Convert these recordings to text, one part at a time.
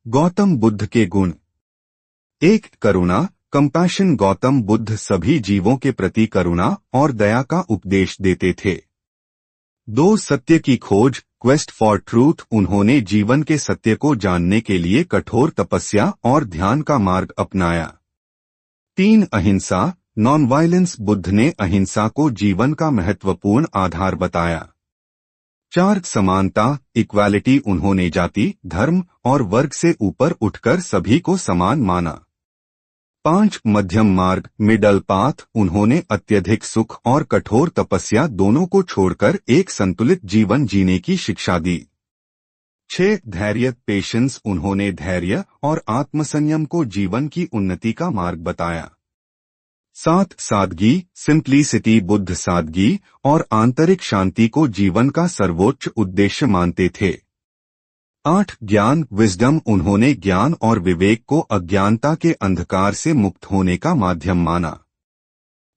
गौतम बुद्ध के गुण। एक, करुणा, कंपैशन। गौतम बुद्ध सभी जीवों के प्रति करुणा और दया का उपदेश देते थे। दो, सत्य की खोज, क्वेस्ट फॉर ट्रूथ। उन्होंने जीवन के सत्य को जानने के लिए कठोर तपस्या और ध्यान का मार्ग अपनाया। तीन, अहिंसा, नॉन वायलेंस। बुद्ध ने अहिंसा को जीवन का महत्वपूर्ण आधार बताया। चार, समानता, इक्वालिटी। उन्होंने जाति, धर्म और वर्ग से ऊपर उठकर सभी को समान माना। पांच, मध्यम मार्ग, मिडल पाथ। उन्होंने अत्यधिक सुख और कठोर तपस्या दोनों को छोड़कर एक संतुलित जीवन जीने की शिक्षा दी। छह, धैर्य, पेशेंस। उन्होंने धैर्य और आत्मसंयम को जीवन की उन्नति का मार्ग बताया। सात, सादगी, सिंप्लिसिटी। बुद्ध सादगी और आंतरिक शांति को जीवन का सर्वोच्च उद्देश्य मानते थे। आठ, ज्ञान, विजडम। उन्होंने ज्ञान और विवेक को अज्ञानता के अंधकार से मुक्त होने का माध्यम माना।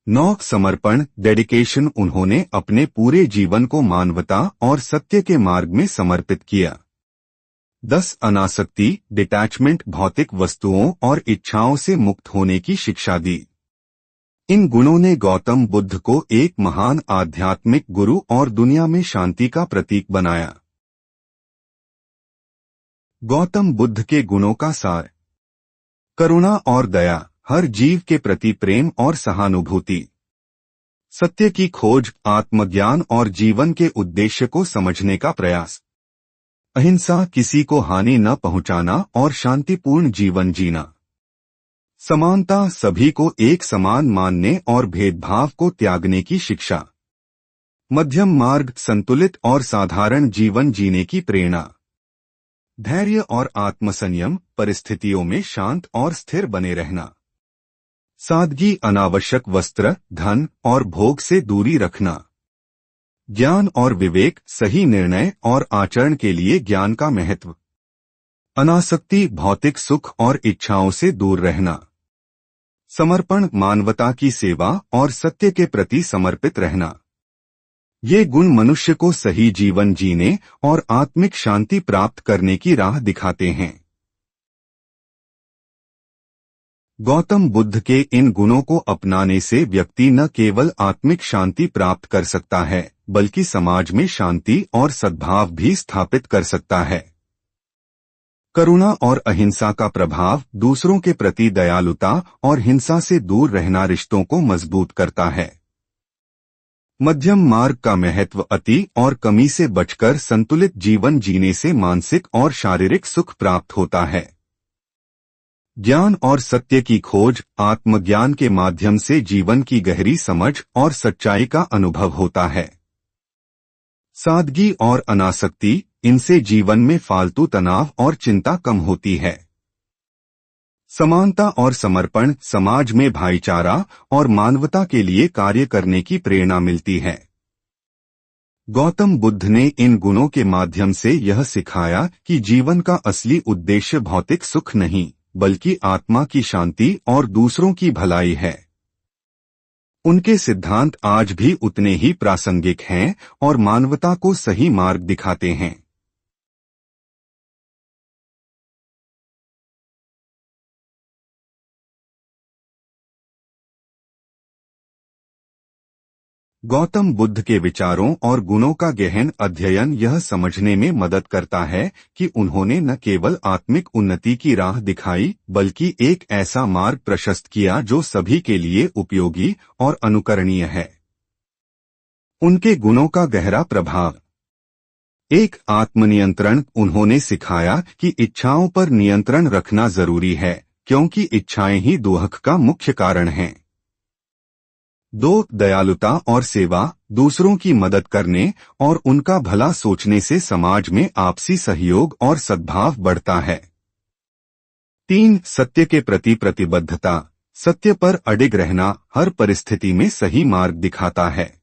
नौ, समर्पण, डेडिकेशन। उन्होंने अपने पूरे जीवन को मानवता और सत्य के मार्ग में समर्पित किया। 10, अनासक्ति, डिटैचमेंट। भौतिक वस्तुओं और इच्छाओं से मुक्त होने की शिक्षा दी। इन गुणों ने गौतम बुद्ध को एक महान आध्यात्मिक गुरु और दुनिया में शांति का प्रतीक बनाया। गौतम बुद्ध के गुणों का सार। करुणा और दया, हर जीव के प्रति प्रेम और सहानुभूति। सत्य की खोज, आत्मज्ञान और जीवन के उद्देश्य को समझने का प्रयास। अहिंसा, किसी को हानि न पहुंचाना और शांतिपूर्ण जीवन जीना। समानता, सभी को एक समान मानने और भेदभाव को त्यागने की शिक्षा। मध्यम मार्ग, संतुलित और साधारण जीवन जीने की प्रेरणा। धैर्य और आत्मसंयम, परिस्थितियों में शांत और स्थिर बने रहना। सादगी, अनावश्यक वस्त्र, धन और भोग से दूरी रखना। ज्ञान और विवेक, सही निर्णय और आचरण के लिए ज्ञान का महत्व। अनासक्ति, भौतिक सुख और इच्छाओं से दूर रहना। समर्पण, मानवता की सेवा और सत्य के प्रति समर्पित रहना। ये गुण मनुष्य को सही जीवन जीने और आत्मिक शांति प्राप्त करने की राह दिखाते हैं। गौतम बुद्ध के इन गुणों को अपनाने से व्यक्ति न केवल आत्मिक शांति प्राप्त कर सकता है, बल्कि समाज में शांति और सद्भाव भी स्थापित कर सकता है। करुणा और अहिंसा का प्रभाव, दूसरों के प्रति दयालुता और हिंसा से दूर रहना रिश्तों को मजबूत करता है। मध्यम मार्ग का महत्व, अति और कमी से बचकर संतुलित जीवन जीने से मानसिक और शारीरिक सुख प्राप्त होता है। ज्ञान और सत्य की खोज, आत्मज्ञान के माध्यम से जीवन की गहरी समझ और सच्चाई का अनुभव होता है। सादगी और अनासक्ति, इनसे जीवन में फालतू तनाव और चिंता कम होती है। समानता और समर्पण, समाज में भाईचारा और मानवता के लिए कार्य करने की प्रेरणा मिलती है। गौतम बुद्ध ने इन गुणों के माध्यम से यह सिखाया कि जीवन का असली उद्देश्य भौतिक सुख नहीं, बल्कि आत्मा की शांति और दूसरों की भलाई है। उनके सिद्धांत आज भी उतने ही प्रासंगिक हैं और मानवता को सही मार्ग दिखाते हैं। गौतम बुद्ध के विचारों और गुणों का गहन अध्ययन यह समझने में मदद करता है कि उन्होंने न केवल आत्मिक उन्नति की राह दिखाई, बल्कि एक ऐसा मार्ग प्रशस्त किया जो सभी के लिए उपयोगी और अनुकरणीय है। उनके गुणों का गहरा प्रभाव। एक, आत्मनियंत्रण। उन्होंने सिखाया कि इच्छाओं पर नियंत्रण रखना जरूरी है, क्योंकि इच्छाएं ही दुख का मुख्य कारण हैं। दो, दयालुता और सेवा। दूसरों की मदद करने और उनका भला सोचने से समाज में आपसी सहयोग और सद्भाव बढ़ता है। तीन, सत्य के प्रति प्रतिबद्धता। सत्य पर अडिग रहना हर परिस्थिति में सही मार्ग दिखाता है।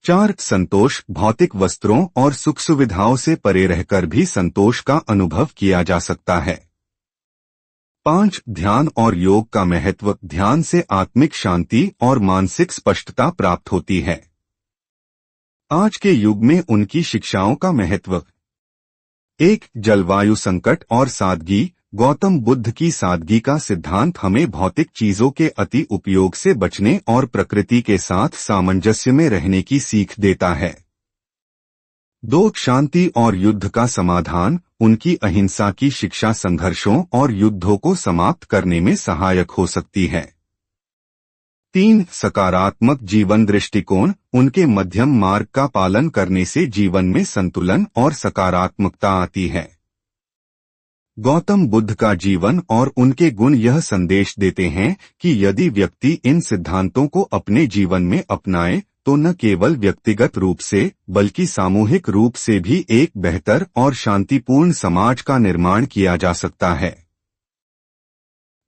चार, संतोष। भौतिक वस्त्रों और सुख सुविधाओं से परे रहकर भी संतोष का अनुभव किया जा सकता है। पांच, ध्यान और योग का महत्व। ध्यान से आत्मिक शांति और मानसिक स्पष्टता प्राप्त होती है। आज के युग में उनकी शिक्षाओं का महत्व। एक जलवायु संकट और सादगी। गौतम बुद्ध की सादगी का सिद्धांत हमें भौतिक चीजों के अति उपयोग से बचने और प्रकृति के साथ सामंजस्य में रहने की सीख देता है। दो शांति और युद्ध का समाधान। उनकी अहिंसा की शिक्षा संघर्षों और युद्धों को समाप्त करने में सहायक हो सकती है। तीन सकारात्मक जीवन दृष्टिकोण। उनके मध्यम मार्ग का पालन करने से जीवन में संतुलन और सकारात्मकता आती है। गौतम बुद्ध का जीवन और उनके गुण यह संदेश देते हैं कि यदि व्यक्ति इन सिद्धांतों को अपने जीवन में अपनाए तो न केवल व्यक्तिगत रूप से बल्कि सामूहिक रूप से भी एक बेहतर और शांतिपूर्ण समाज का निर्माण किया जा सकता है।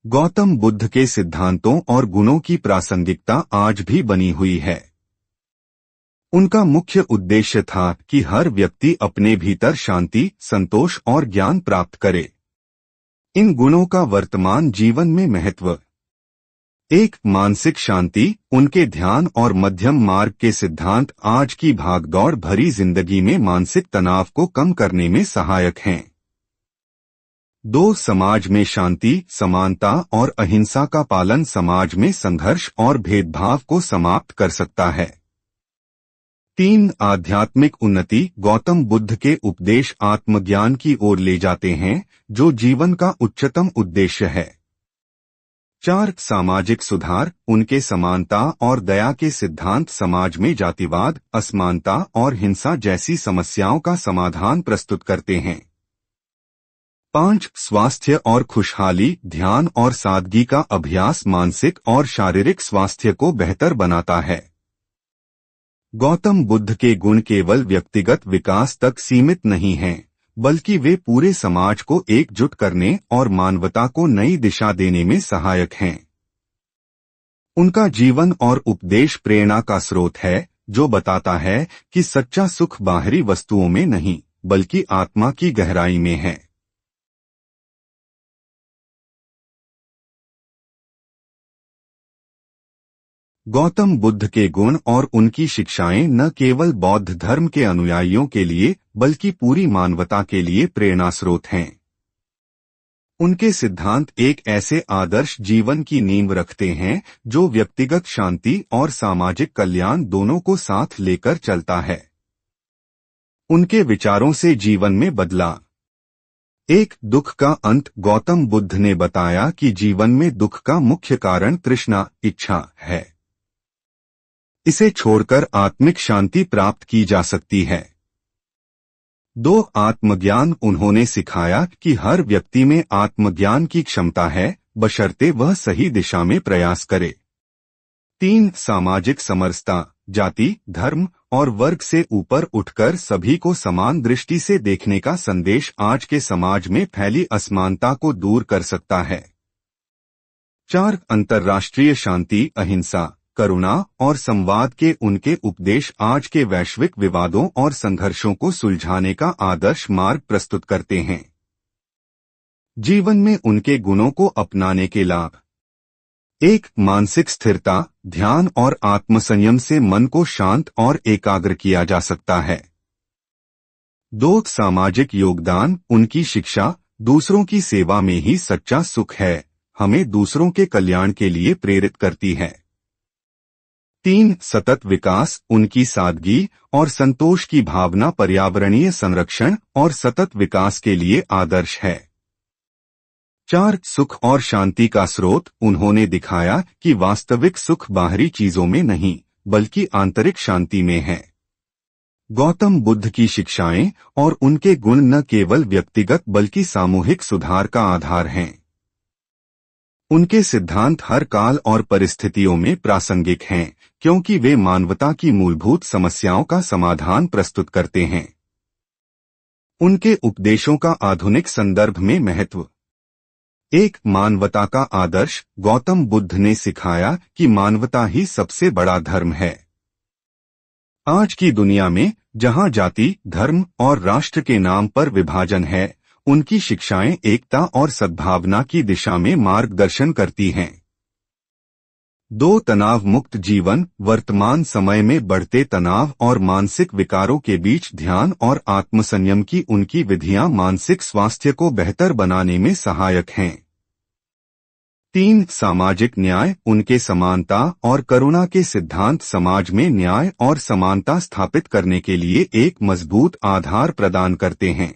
गौतम बुद्ध के सिद्धांतों और गुणों की प्रासंगिकता आज भी बनी हुई है। उनका मुख्य उद्देश्य था कि हर व्यक्ति अपने भीतर शांति, संतोष और ज्ञान प्राप्त करे। इन गुणों का वर्तमान जीवन में महत्व। एक मानसिक शांति। उनके ध्यान और मध्यम मार्ग के सिद्धांत आज की भागदौड़ भरी जिंदगी में मानसिक तनाव को कम करने में सहायक हैं। दो समाज में शांति, समानता और अहिंसा का पालन समाज में संघर्ष और भेदभाव को समाप्त कर सकता है। तीन आध्यात्मिक उन्नति। गौतम बुद्ध के उपदेश आत्मज्ञान की ओर ले जाते हैं जो जीवन का उच्चतम उद्देश्य है। चार सामाजिक सुधार। उनके समानता और दया के सिद्धांत समाज में जातिवाद, असमानता और हिंसा जैसी समस्याओं का समाधान प्रस्तुत करते हैं। पांच स्वास्थ्य और खुशहाली। ध्यान और सादगी का अभ्यास मानसिक और शारीरिक स्वास्थ्य को बेहतर बनाता है। गौतम बुद्ध के गुण केवल व्यक्तिगत विकास तक सीमित नहीं हैं, बल्कि वे पूरे समाज को एकजुट करने और मानवता को नई दिशा देने में सहायक हैं। उनका जीवन और उपदेश प्रेरणा का स्रोत है जो बताता है कि सच्चा सुख बाहरी वस्तुओं में नहीं बल्कि आत्मा की गहराई में है। गौतम बुद्ध के गुण और उनकी शिक्षाएं न केवल बौद्ध धर्म के अनुयायियों के लिए बल्कि पूरी मानवता के लिए प्रेरणा स्रोत हैं। उनके सिद्धांत एक ऐसे आदर्श जीवन की नींव रखते हैं जो व्यक्तिगत शांति और सामाजिक कल्याण दोनों को साथ लेकर चलता है। उनके विचारों से जीवन में बदला। एक दुख का अंत। गौतम बुद्ध ने बताया कि जीवन में दुख का मुख्य कारण तृष्णा, इच्छा है। इसे छोड़कर आत्मिक शांति प्राप्त की जा सकती है। दो आत्मज्ञान। उन्होंने सिखाया कि हर व्यक्ति में आत्मज्ञान की क्षमता है बशर्ते वह सही दिशा में प्रयास करे। तीन सामाजिक समरसता। जाति, धर्म और वर्ग से ऊपर उठकर सभी को समान दृष्टि से देखने का संदेश आज के समाज में फैली असमानता को दूर कर सकता है। चार अंतर्राष्ट्रीय शांति, अहिंसा, करुणा और संवाद के उनके उपदेश आज के वैश्विक विवादों और संघर्षों को सुलझाने का आदर्श मार्ग प्रस्तुत करते हैं। जीवन में उनके गुणों को अपनाने के लाभ। एक मानसिक स्थिरता। ध्यान और आत्मसंयम से मन को शांत और एकाग्र किया जा सकता है। दो सामाजिक योगदान। उनकी शिक्षा दूसरों की सेवा में ही सच्चा सुख है हमें दूसरों के कल्याण के लिए प्रेरित करती है। तीन सतत विकास। उनकी सादगी और संतोष की भावना पर्यावरणीय संरक्षण और सतत विकास के लिए आदर्श है। चार सुख और शांति का स्रोत। उन्होंने दिखाया कि वास्तविक सुख बाहरी चीजों में नहीं बल्कि आंतरिक शांति में है। गौतम बुद्ध की शिक्षाएं और उनके गुण न केवल व्यक्तिगत बल्कि सामूहिक सुधार का आधार हैं। उनके सिद्धांत हर काल और परिस्थितियों में प्रासंगिक हैं क्योंकि वे मानवता की मूलभूत समस्याओं का समाधान प्रस्तुत करते हैं। उनके उपदेशों का आधुनिक संदर्भ में महत्व। एक मानवता का आदर्श। गौतम बुद्ध ने सिखाया कि मानवता ही सबसे बड़ा धर्म है। आज की दुनिया में जहां जाति, धर्म और राष्ट्र के नाम पर विभाजन है, उनकी शिक्षाएं एकता और सद्भावना की दिशा में मार्गदर्शन करती हैं। दो तनाव मुक्त जीवन वर्तमान समय में बढ़ते तनाव और मानसिक विकारों के बीच ध्यान और आत्मसंयम की उनकी विधियां मानसिक स्वास्थ्य को बेहतर बनाने में सहायक हैं। 3 सामाजिक न्याय उनके समानता और करुणा के सिद्धांत समाज में न्याय और समानता स्थापित करने के लिए एक मजबूत आधार प्रदान करते हैं।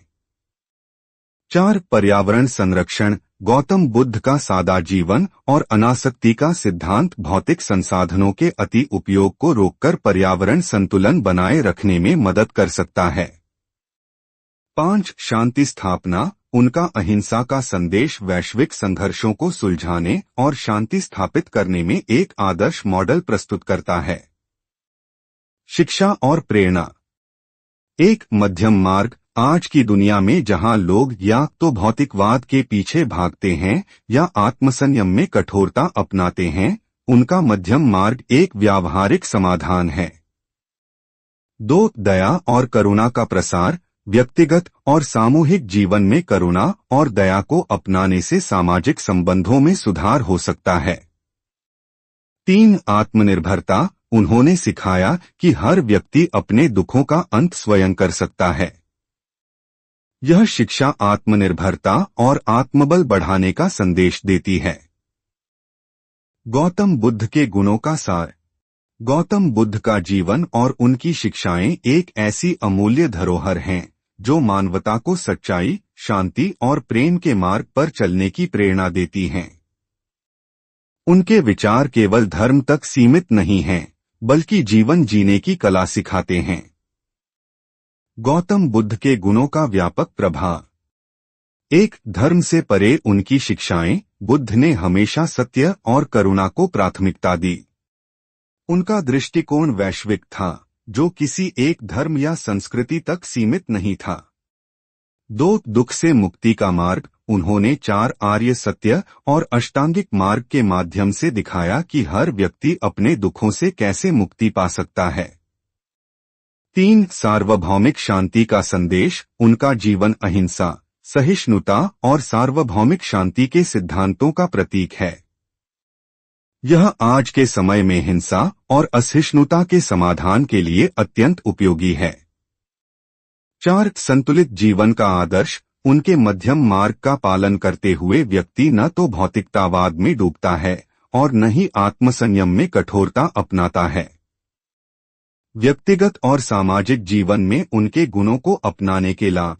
4 पर्यावरण संरक्षण गौतम बुद्ध का सादा जीवन और अनासक्ति का सिद्धांत भौतिक संसाधनों के अति उपयोग को रोककर पर्यावरण संतुलन बनाए रखने में मदद कर सकता है। 5 शांति स्थापना उनका अहिंसा का संदेश वैश्विक संघर्षों को सुलझाने और शांति स्थापित करने में एक आदर्श मॉडल प्रस्तुत करता है। शिक्षा और प्रेरणा एक मध्यम मार्ग आज की दुनिया में जहां लोग या तो भौतिकवाद के पीछे भागते हैं या आत्मसंयम में कठोरता अपनाते हैं, उनका मध्यम मार्ग एक व्यावहारिक समाधान है। 2 दया और करुणा का प्रसार व्यक्तिगत और सामूहिक जीवन में करुणा और दया को अपनाने से सामाजिक संबंधों में सुधार हो सकता है। 3 आत्मनिर्भरता उन्होंने सिखाया कि हर व्यक्ति अपने दुखों का अंत स्वयं कर सकता है। यह शिक्षा आत्मनिर्भरता और आत्मबल बढ़ाने का संदेश देती है। गौतम बुद्ध के गुणों का सार गौतम बुद्ध का जीवन और उनकी शिक्षाएं एक ऐसी अमूल्य धरोहर हैं जो मानवता को सच्चाई, शांति और प्रेम के मार्ग पर चलने की प्रेरणा देती हैं। उनके विचार केवल धर्म तक सीमित नहीं हैं, बल्कि जीवन जीने की कला सिखाते हैं। गौतम बुद्ध के गुणों का व्यापक प्रभाव एक धर्म से परे उनकी शिक्षाएं बुद्ध ने हमेशा सत्य और करुणा को प्राथमिकता दी। उनका दृष्टिकोण वैश्विक था, जो किसी एक धर्म या संस्कृति तक सीमित नहीं था। 2 दुख से मुक्ति का मार्ग उन्होंने 4 आर्य सत्य और अष्टांगिक मार्ग के माध्यम से दिखाया कि हर व्यक्ति अपने दुखों से कैसे मुक्ति पा सकता है। 3 सार्वभौमिक शांति का संदेश उनका जीवन अहिंसा, सहिष्णुता और सार्वभौमिक शांति के सिद्धांतों का प्रतीक है। यह आज के समय में हिंसा और असहिष्णुता के समाधान के लिए अत्यंत उपयोगी है। 4 संतुलित जीवन का आदर्श उनके मध्यम मार्ग का पालन करते हुए व्यक्ति न तो भौतिकतावाद में डूबता है और न ही आत्मसंयम में कठोरता अपनाता है। व्यक्तिगत और सामाजिक जीवन में उनके गुणों को अपनाने के लाभ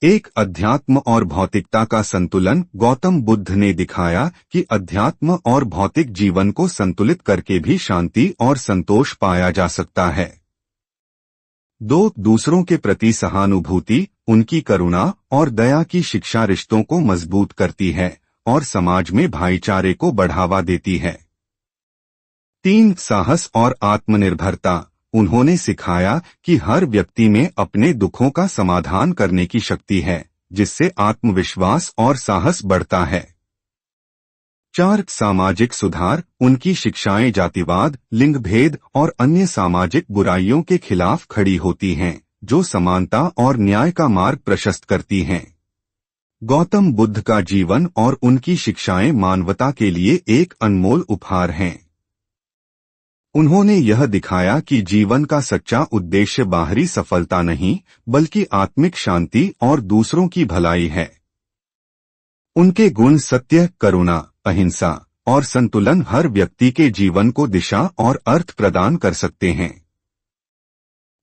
एक अध्यात्म और भौतिकता का संतुलन गौतम बुद्ध ने दिखाया कि अध्यात्म और भौतिक जीवन को संतुलित करके भी शांति और संतोष पाया जा सकता है। 2 दूसरों के प्रति सहानुभूति उनकी करुणा और दया की शिक्षा रिश्तों को मजबूत करती है और समाज में भाईचारे को बढ़ावा देती है। 3 साहस और आत्मनिर्भरता उन्होंने सिखाया कि हर व्यक्ति में अपने दुखों का समाधान करने की शक्ति है, जिससे आत्मविश्वास और साहस बढ़ता है। 4 सामाजिक सुधार उनकी शिक्षाएं जातिवाद, लिंग भेद और अन्य सामाजिक बुराइयों के खिलाफ खड़ी होती हैं, जो समानता और न्याय का मार्ग प्रशस्त करती हैं। गौतम बुद्ध का जीवन और उनकी शिक्षाएं मानवता के लिए एक अनमोल उपहार हैं। उन्होंने यह दिखाया कि जीवन का सच्चा उद्देश्य बाहरी सफलता नहीं, बल्कि आत्मिक शांति और दूसरों की भलाई है। उनके गुण सत्य, करुणा, अहिंसा और संतुलन हर व्यक्ति के जीवन को दिशा और अर्थ प्रदान कर सकते हैं।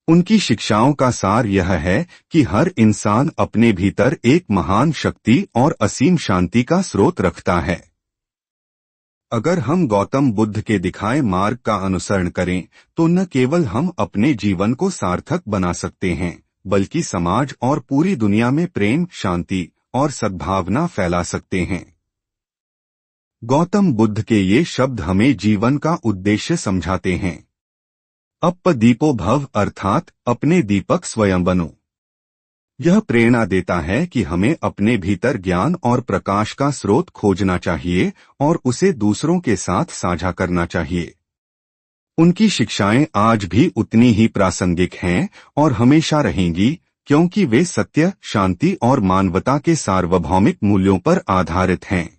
उनकी शिक्षाओं का सार यह है कि हर इंसान अपने भीतर एक महान शक्ति और असीम शांति का स्रोत रखता है। अगर हम गौतम बुद्ध के दिखाए मार्ग का अनुसरण करें तो न केवल हम अपने जीवन को सार्थक बना सकते हैं, बल्कि समाज और पूरी दुनिया में प्रेम, शांति और सद्भावना फैला सकते हैं। गौतम बुद्ध के ये शब्द हमें जीवन का उद्देश्य समझाते हैं। अप्प दीपो भव अर्थात अपने दीपक स्वयं बनो। यह प्रेरणा देता है कि हमें अपने भीतर ज्ञान और प्रकाश का स्रोत खोजना चाहिए और उसे दूसरों के साथ साझा करना चाहिए। उनकी शिक्षाएं आज भी उतनी ही प्रासंगिक हैं और हमेशा रहेंगी, क्योंकि वे सत्य, शांति और मानवता के सार्वभौमिक मूल्यों पर आधारित हैं।